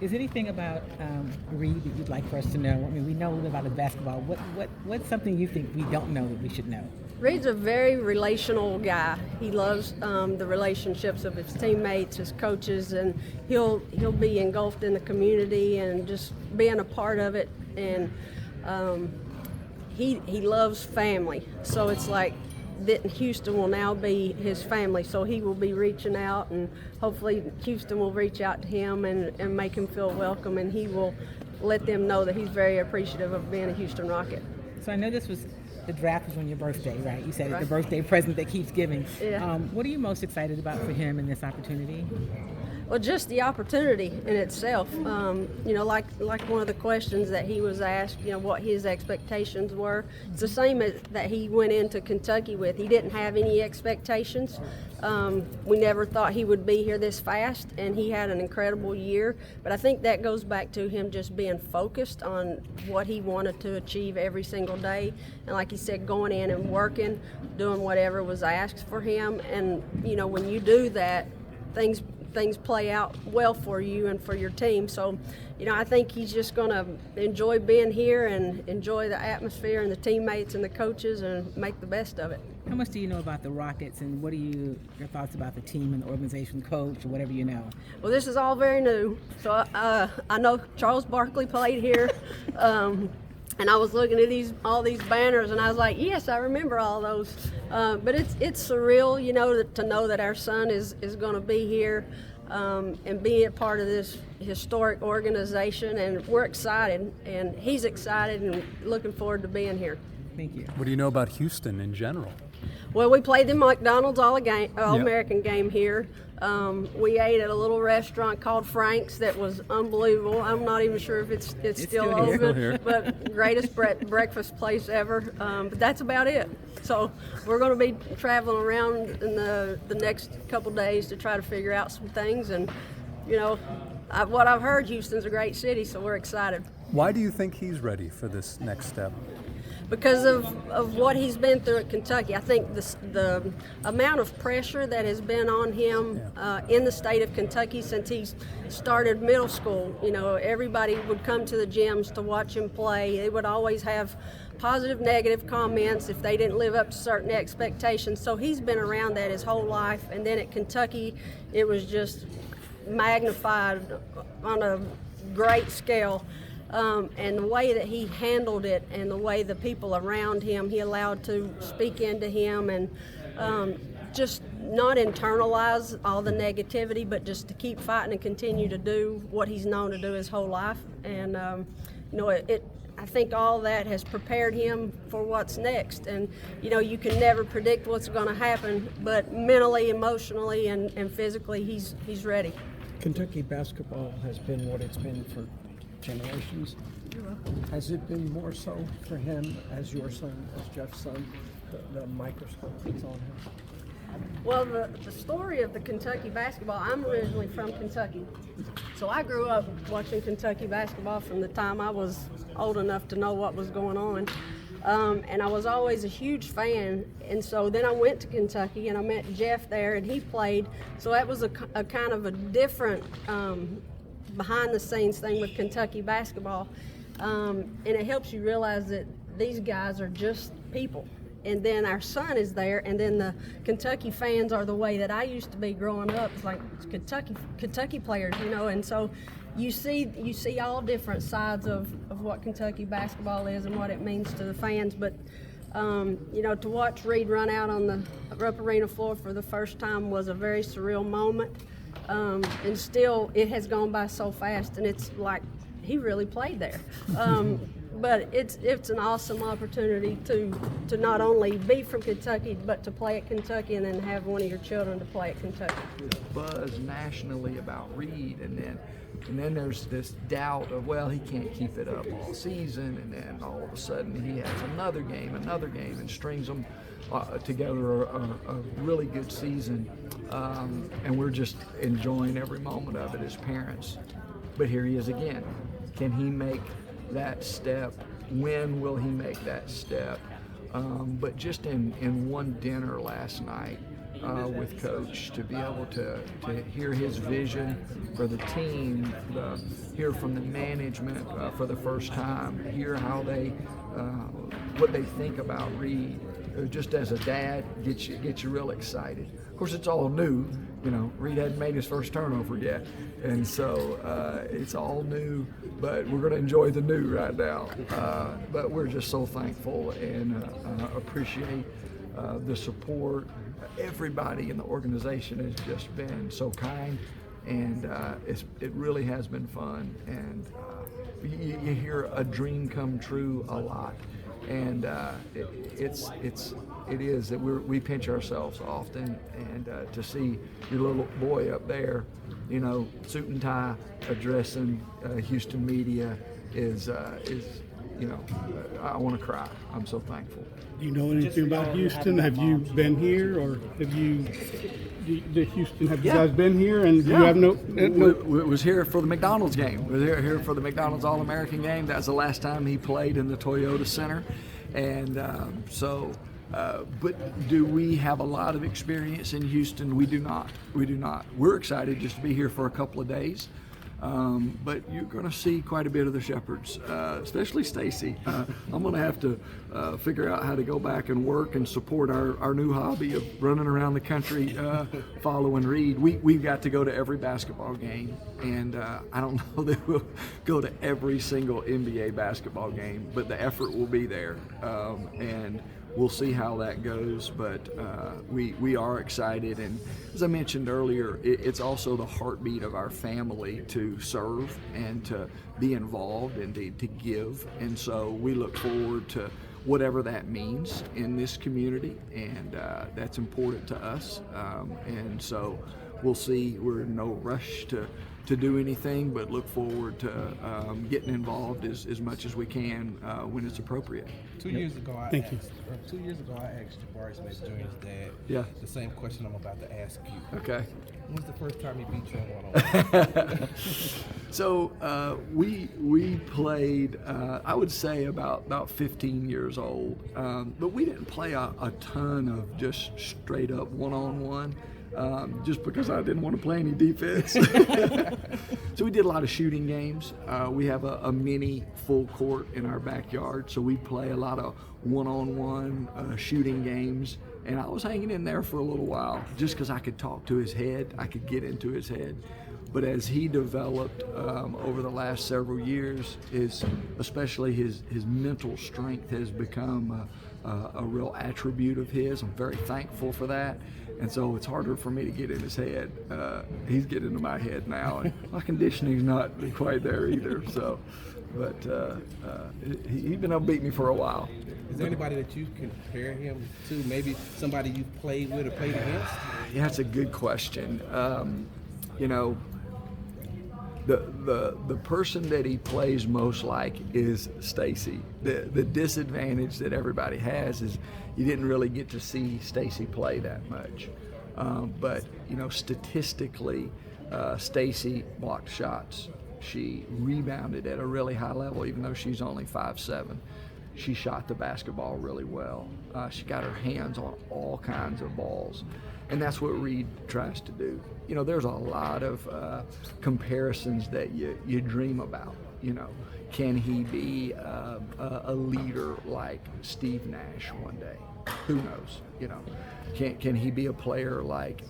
Is anything about Reed that you'd like for us to know? I mean, we know about his basketball. What's something you think we don't know that we should know? Reed's a very relational guy. He loves the relationships of his teammates, his coaches, and he'll be engulfed in the community and just being a part of it. And he loves family, so it's like that Houston will now be his family. So he will be reaching out, and hopefully Houston will reach out to him and make him feel welcome, and he will let them know that he's very appreciative of being a Houston Rocket. So I know the draft was on your birthday, right? You said Right. It's the birthday present that keeps giving. Yeah. What are you most excited about for him in this opportunity? Well, just the opportunity in itself. Like one of the questions that he was asked, what his expectations were. It's the same as that he went into Kentucky with. He didn't have any expectations. We never thought he would be here this fast, and he had an incredible year. But I think that goes back to him just being focused on what he wanted to achieve every single day. And like he said, going in and working, doing whatever was asked for him. And, when you do that, things play out well for you and for your team. So, I think he's just going to enjoy being here and enjoy the atmosphere and the teammates and the coaches and make the best of it. How much do you know about the Rockets, and what are your thoughts about the team and the organization, coach, or whatever you know? Well, this is all very new. So I know Charles Barkley played here. And I was looking at all these banners, and I was like, yes, I remember all those. But it's surreal, to know that our son is going to be here and be a part of this historic organization. And we're excited, and he's excited and looking forward to being here. Thank you. What do you know about Houston in general? Well, we played the McDonald's All-American game here. We ate at a little restaurant called Frank's that was unbelievable. I'm not even sure if it's still open, but greatest breakfast place ever. But that's about it. So we're going to be traveling around in the next couple days to try to figure out some things. And, what I've heard, Houston's a great city, so we're excited. Why do you think he's ready for this next step? Because of what he's been through at Kentucky. I think the amount of pressure that has been on him in the state of Kentucky since he started middle school. Everybody would come to the gyms to watch him play. They would always have positive, negative comments if they didn't live up to certain expectations. So he's been around that his whole life. And then at Kentucky, it was just magnified on a great scale. And the way that he handled it and the way the people around him, he allowed to speak into him and just not internalize all the negativity, but just to keep fighting and continue to do what he's known to do his whole life. And, I think all that has prepared him for what's next. And, you can never predict what's going to happen, but mentally, emotionally, and physically, he's ready. Kentucky basketball has been what it's been for generations. Has it been more so for him as your son, as Jeff's son, the microscope that's on him? Well, the story of the Kentucky basketball, I'm originally from Kentucky. So I grew up watching Kentucky basketball from the time I was old enough to know what was going on. And I was always a huge fan. And so then I went to Kentucky and I met Jeff there and he played. So that was a kind of a different behind-the-scenes thing with Kentucky basketball, and it helps you realize that these guys are just people. And then our son is there, and then the Kentucky fans are the way that I used to be growing up. It's like Kentucky players, and so you see all different sides of what Kentucky basketball is and what it means to the fans. But to watch Reed run out on the Rupp Arena floor for the first time was a very surreal moment. And still, it has gone by so fast, and it's like he really played there. But it's an awesome opportunity to not only be from Kentucky, but to play at Kentucky and then have one of your children to play at Kentucky. Buzz nationally about Reed, and then there's this doubt of, well, he can't keep it up all season, and then all of a sudden he has another game, and strings them together a really good season, and we're just enjoying every moment of it as parents. But here he is again. Can he make that step? When will he make that step? But just in one dinner last night, with Coach, to be able to hear his vision for the team, hear from the management for the first time, hear how they what they think about Reed. Just as a dad, gets you real excited. Of course, it's all new. Reed hadn't made his first turnover yet, and so it's all new. But we're going to enjoy the new right now. But we're just so thankful and appreciate the support. Everybody in the organization has just been so kind, and it really has been fun. And you hear a dream come true a lot. And it is that we pinch ourselves often, and to see your little boy up there, suit and tie, addressing Houston media is I want to cry. I'm so thankful. Do you know anything about Houston? Have you been here, or have you? Houston, have you guys been here? And you have no. Was here for the McDonald's game. Was here for the McDonald's All-American game. That's the last time he played in the Toyota Center, and but do we have a lot of experience in Houston? We do not. We're excited just to be here for a couple of days. But you're going to see quite a bit of the Sheppards, especially Stacey. I'm going to have to figure out how to go back and work and support our new hobby of running around the country following Reed. We've got to go to every basketball game, and I don't know that we'll go to every single NBA basketball game, but the effort will be there, and we'll see how that goes, but we are excited. And as I mentioned earlier, it's also the heartbeat of our family to serve and to be involved and to give. And so we look forward to whatever that means in this community, and that's important to us. And so we'll see. We're in no rush to do anything, but look forward to getting involved as much as we can when it's appropriate. 2 years ago, I Thank you. asked Jabari Smith Jr.'s dad the same question I'm about to ask you. Okay. When was the first time you beat you in one-on-one? So we played, I would say about 15 years old, but we didn't play a ton of just straight up one-on-one. Just because I didn't want to play any defense. So we did a lot of shooting games. We have a mini full court in our backyard, so we play a lot of one-on-one shooting games. And I was hanging in there for a little while just because I could talk to his head. I could get into his head. But as he developed over the last several years, especially his mental strength has become a real attribute of his. I'm very thankful for that. And so it's harder for me to get in his head. He's getting into my head now, and my conditioning's not quite there either. So, but he's been able to beat me for a while. Is there anybody that you compare him to? Maybe somebody you've played with or played against? Yeah, that's a good question. The person that he plays most like is Stacey. The disadvantage that everybody has is you didn't really get to see Stacey play that much. But statistically, Stacey blocked shots. She rebounded at a really high level, even though she's only 5'7". She shot the basketball really well. She got her hands on all kinds of balls. And that's what Reed tries to do. There's a lot of comparisons that you dream about. Can he be a leader like Steve Nash one day? Who knows? Can he be a player like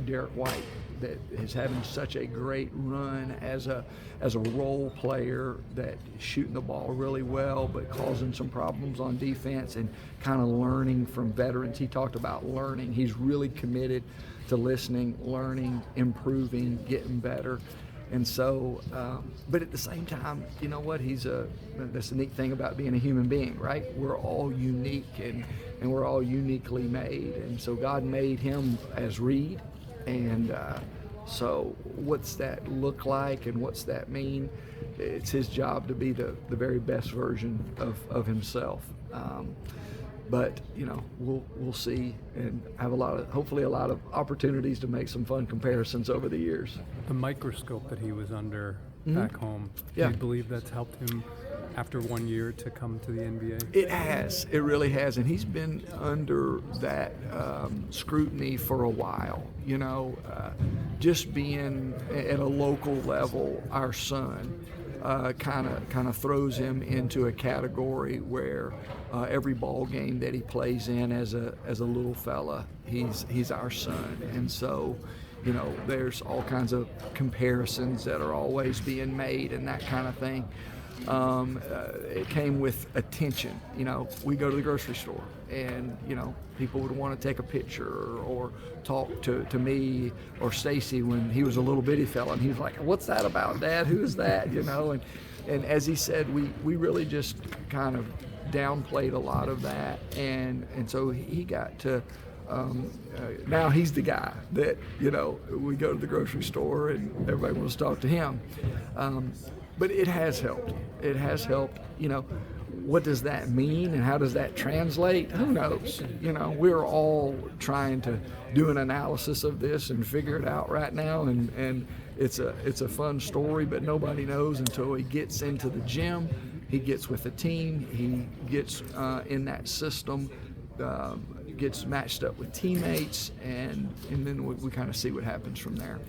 Derek White that is having such a great run as a role player, that is shooting the ball really well but causing some problems on defense and kind of learning from veterans. He talked about learning. He's really committed to listening, learning, improving, getting better. And so, but at the same time, you know what? That's the neat thing about being a human being, right? We're all unique and we're all uniquely made. And so God made him as Reed. And so what's that look like and what's that mean? It's his job to be the very best version of himself. But we'll see and have hopefully a lot of opportunities to make some fun comparisons over the years. The microscope that he was under back home. Yeah. Do you believe that's helped him after 1 year to come to the NBA? It has. It really has. And he's been under that scrutiny for a while. You know, just being at a local level, our son kind of throws him into a category where every ball game that he plays in as a little fella, he's our son. And so, you know, there's all kinds of comparisons that are always being made and that kind of thing. It came with attention. You know, we go to the grocery store and, you know, people would want to take a picture or talk to me or Stacey when he was a little bitty fella, and he was like, "What's that about, Dad? Who is that?" You know, and as he said, we really just kind of downplayed a lot of that, and so he got to now he's the guy that, you know, we go to the grocery store and everybody wants to talk to him. But it has helped. It has helped. You know, what does that mean and how does that translate? Who knows? You know, we're all trying to do an analysis of this and figure it out right now, and it's a fun story, but nobody knows until he gets into the gym, he gets with the team, he gets in that system, gets matched up with teammates, and then we kind of see what happens from there.